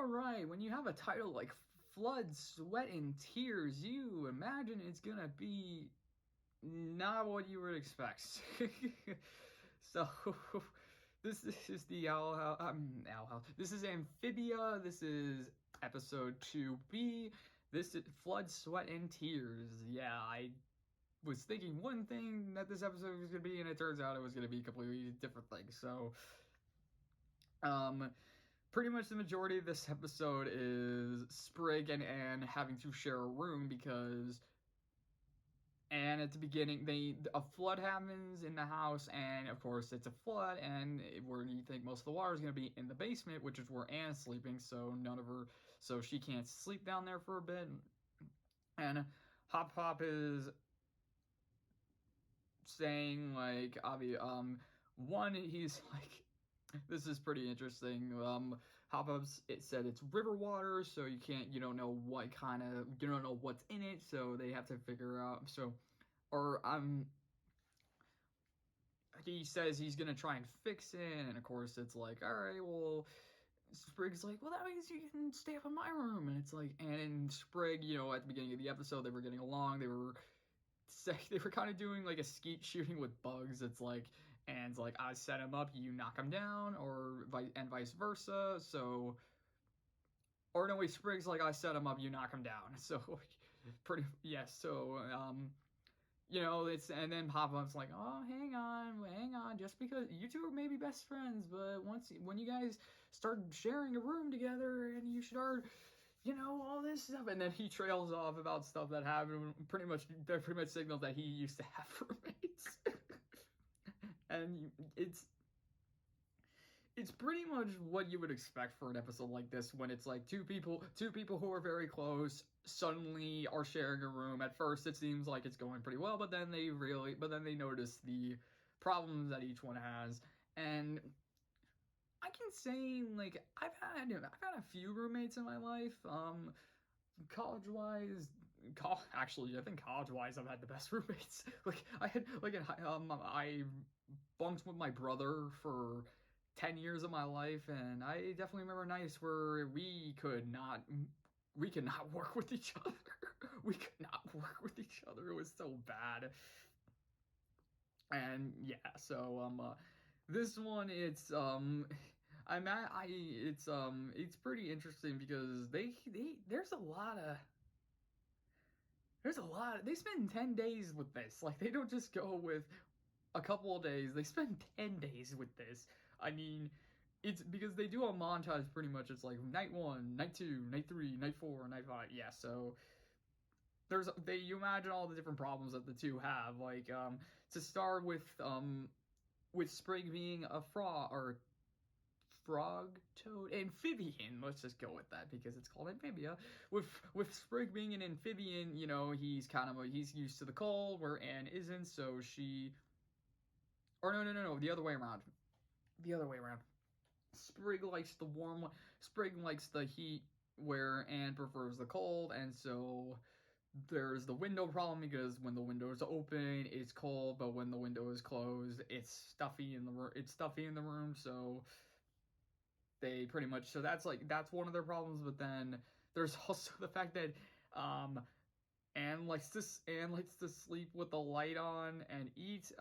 Alright, when you have a title like Flood, Sweat, and Tears, you imagine it's gonna be not what you would expect. So, this is the Owl House. This is Amphibia. This is episode 2B. This is Flood, Sweat, and Tears. Yeah, I was thinking one thing that this episode was gonna be, and it turns out it was gonna be a completely different thing. So, pretty much the majority of this episode is Sprig and Anne having to share a room because Anne, at the beginning, a flood happens in the house, and of course it's a flood, and where you think most of the water is going to be in the basement, which is where Anne's sleeping, so she can't sleep down there for a bit. And Hop Hop is saying like, one, he's like, this is pretty interesting. Hop-Ups, it said it's river water, so you don't know you don't know what's in it, so they have to figure out, he says he's gonna try and fix it, and of course it's like, alright, well, Sprig's like, well, that means you can stay up in my room, and it's like, and Sprig, at the beginning of the episode, they were getting along, they were kind of doing like a skeet shooting with bugs. It's like, and like, I set him up, you knock him down, and vice versa. So, or no, wait, Sprig's like, I set him up, you knock him down. So, yes. So, and then Pop-Up's like, oh, hang on, just because you two are maybe best friends, but when you guys start sharing a room together and you start, all this stuff, and then he trails off about stuff that happened. That pretty much signals that he used to have roommates. And it's pretty much what you would expect for an episode like this, when it's like two people who are very close suddenly are sharing a room. At first it seems like it's going pretty well, but then they notice the problems that each one has. And I can say, like, I've had a few roommates in my life. College-wise, actually, I think college-wise, I've had the best roommates. Like, I bunked with my brother for 10 years of my life, and I definitely remember nights where we could not work with each other. We could not work with each other. It was so bad. And yeah, so this one, it's it's pretty interesting because they spend 10 days with this. Like, they don't just go with a couple of days, they spend 10 days with this. I mean, it's because they do a montage pretty much. It's like night 1, night 2, night 3, night 4, night 5. Yeah, so you imagine all the different problems that the two have. Like, to start with Sprig being a frog, toad, amphibian. Let's just go with that because it's called Amphibia. With Sprig being an amphibian, he's used to the cold, where Anne isn't, so she. Or no, the other way around. Sprig likes the heat, where Anne prefers the cold, and so there's the window problem, because when the window is open, it's cold, but when the window is closed, it's stuffy in the room. So they pretty much, so that's one of their problems. But then there's also the fact that Anne likes to sleep with the light on and eat.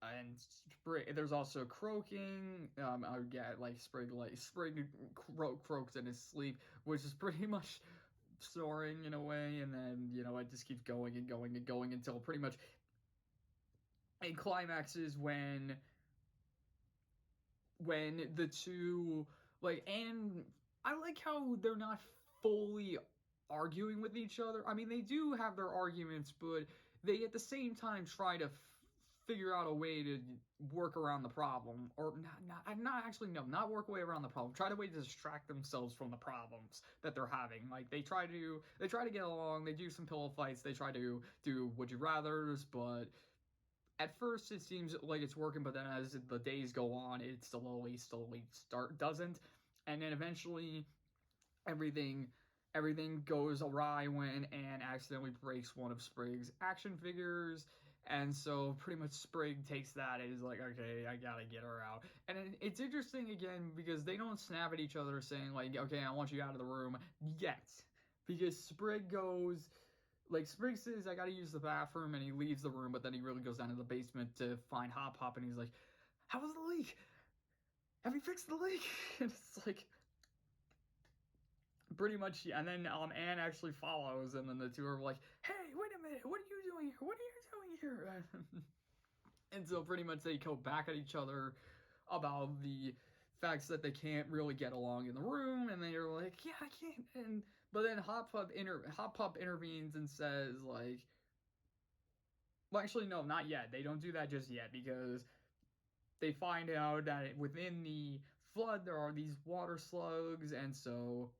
And Sprig, there's also croaking. I get like Sprig croaks in his sleep, which is pretty much snoring in a way. And then it just keeps going and going and going until pretty much it climaxes when the two, like, and I like how they're not fully arguing with each other. I mean, they do have their arguments, but they at the same time try to figure out a way to work around the problem, or not work away around the problem. Try to way to distract themselves from the problems that they're having. Like, they try to get along. They do some pillow fights. They try to do would you rather's, but at first it seems like it's working. But then as the days go on, it slowly doesn't, and then eventually everything goes awry when Anne accidentally breaks one of Sprig's action figures. And so pretty much Sprig takes that and is like, okay, I gotta get her out. And it's interesting again because they don't snap at each other saying like, okay, I want you out of the room yet. Because Sprig goes, like Sprig says, I gotta use the bathroom, and he leaves the room, but then he really goes down to the basement to find Hop Hop, and he's like, how was the leak? Have you fixed the leak? And it's like, pretty much, and then Anne actually follows, and then the two are like, hey, wait a minute, what are you doing here? What are you doing here? And so pretty much they go back at each other about the facts that they can't really get along in the room, and they're like, yeah, I can't. And but then Hop Pop intervenes and says like, well, actually, no, not yet. They don't do that just yet because they find out that within the flood there are these water slugs, and so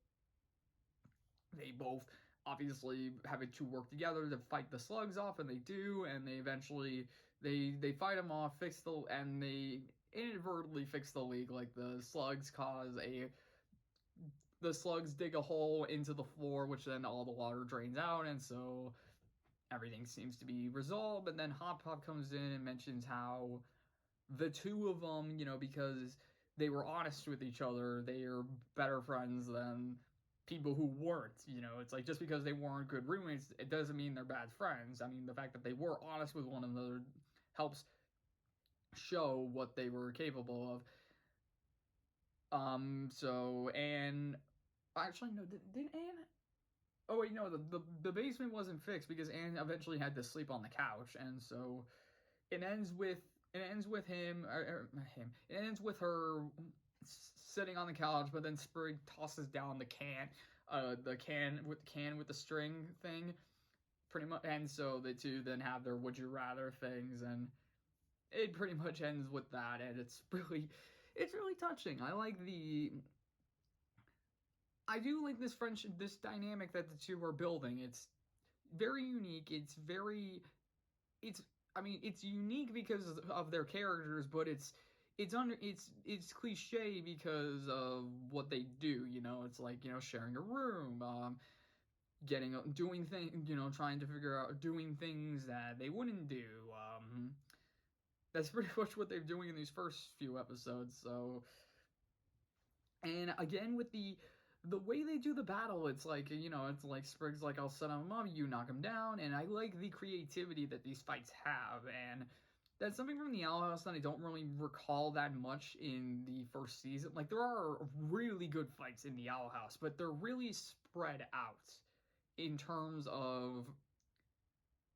they both obviously having to work together to fight the slugs off, and they do, and they eventually they fight them off, and they inadvertently fix the leak. Like the slugs dig a hole into the floor, which then all the water drains out, and so everything seems to be resolved. But then Hop Pop comes in and mentions how the two of them, because they were honest with each other, they are better friends than people who weren't. It's like just because they weren't good roommates, it doesn't mean they're bad friends. I mean, the fact that they were honest with one another helps show what they were capable of. So Anne, actually no, did Anne? Oh wait, no, the basement wasn't fixed because Anne eventually had to sleep on the couch, and so it ends with him. It ends with her sitting on the couch, but then Sprig tosses down the can with the string thing, pretty much. And so the two then have their would you rather things, and it pretty much ends with that. And it's really touching. I do like this friendship, this dynamic that the two are building. It's very unique. It's unique because of their characters, but it's cliche because of what they do. It's like sharing a room, doing things, trying to figure out doing things that they wouldn't do. That's pretty much what they're doing in these first few episodes. So, and again with the way they do the battle, it's like Sprig's like, I'll set him up, you knock him down, and I like the creativity that these fights have, and that's something from the Owl House that I don't really recall that much in the first season. Like, there are really good fights in the Owl House, but they're really spread out in terms of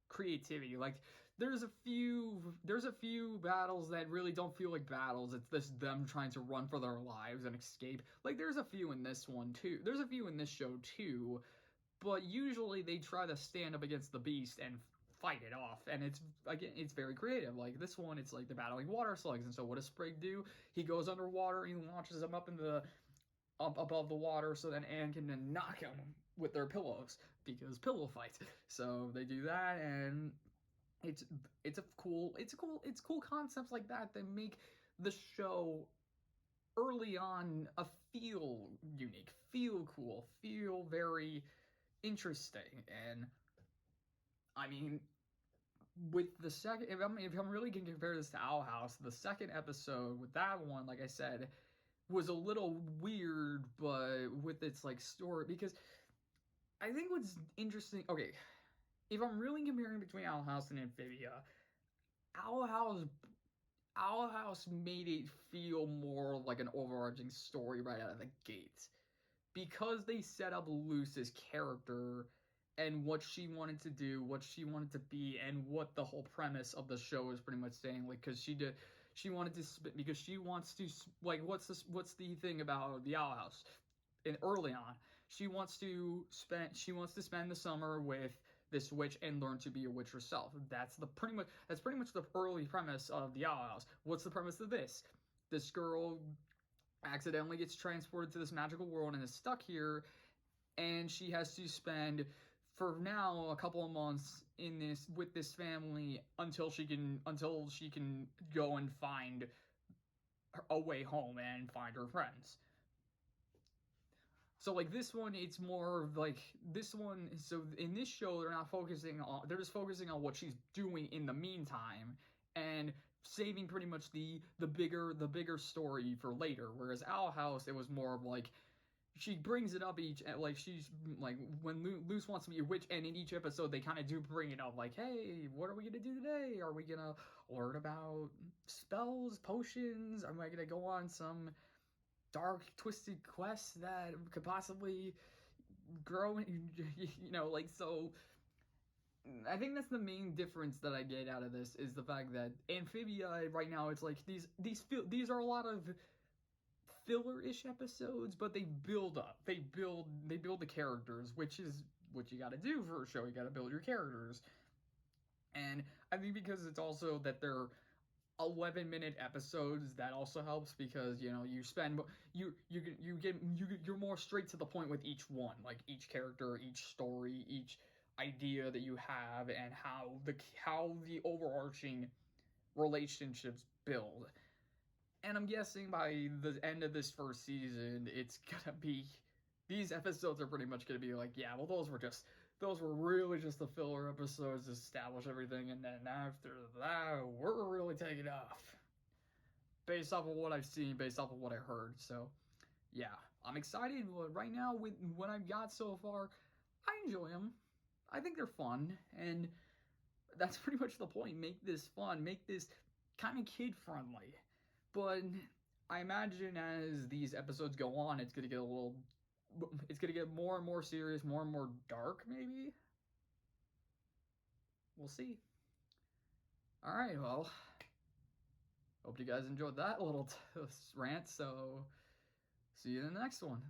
creativity. Like, there's a few battles that really don't feel like battles. It's just them trying to run for their lives and escape. Like, there's a few in this one too. There's a few in this show too, but usually they try to stand up against the beast and fight it off, and it's very creative. Like this one, it's like they're battling water slugs, and so what does Sprig do? He goes underwater and he launches them up above the water, so then Anne can then knock him with their pillows because pillow fights. So they do that, and it's cool concepts like that make the show early on feel unique, feel cool, feel very interesting. And I mean, with the second, if I'm really gonna compare this to Owl House, the second episode with that one, like I said, was a little weird, but with its like story, because I think what's interesting, okay, if I'm really comparing between Owl House and Amphibia, Owl House made it feel more like an overarching story right out of the gate, because they set up Luce's character and what she wanted to do, what she wanted to be, and what the whole premise of the show is pretty much saying. Like, because she wanted to, because she wants to, like, what's the thing about the Owl House? And early on, she wants to spend the summer with this witch and learn to be a witch herself. That's pretty much the early premise of the Owl House. What's the premise of this? This girl accidentally gets transported to this magical world and is stuck here, and she has to spend, for now, a couple of months with this family until she can go and find a way home and find her friends. So like this one, it's more of like this one. So in this show, they're just focusing on what she's doing in the meantime, and saving pretty much the bigger story for later. Whereas Owl House, it was more of like she brings it up she's like when Luce wants to be a witch, and in each episode they kind of do bring it up, like, hey, what are we gonna do today? Are we gonna learn about spells, potions? Am I gonna go on some dark, twisted quest that could possibly grow? Like, so I think that's the main difference that I get out of this, is the fact that Amphibia right now, it's like these are a lot of filler-ish episodes, but they build up. They build the characters, which is what you got to do for a show. You got to build your characters. And I think because it's also that they're 11-minute episodes, that also helps, because you spend you're more straight to the point with each one, like each character, each story, each idea that you have, and how the overarching relationships build. And I'm guessing by the end of this first season, it's gonna be these episodes are pretty much gonna be like, yeah, well, those were really just the filler episodes to establish everything, and then after that, we're really taking off. Based off of what I've seen, based off of what I heard. So yeah, I'm excited right now with what I've got so far. I enjoy them. I think they're fun, and that's pretty much the point. Make this fun, make this kind of kid friendly. But I imagine as these episodes go on, it's gonna get more and more serious, more and more dark, maybe? We'll see. Alright, well, hope you guys enjoyed that little rant, so see you in the next one.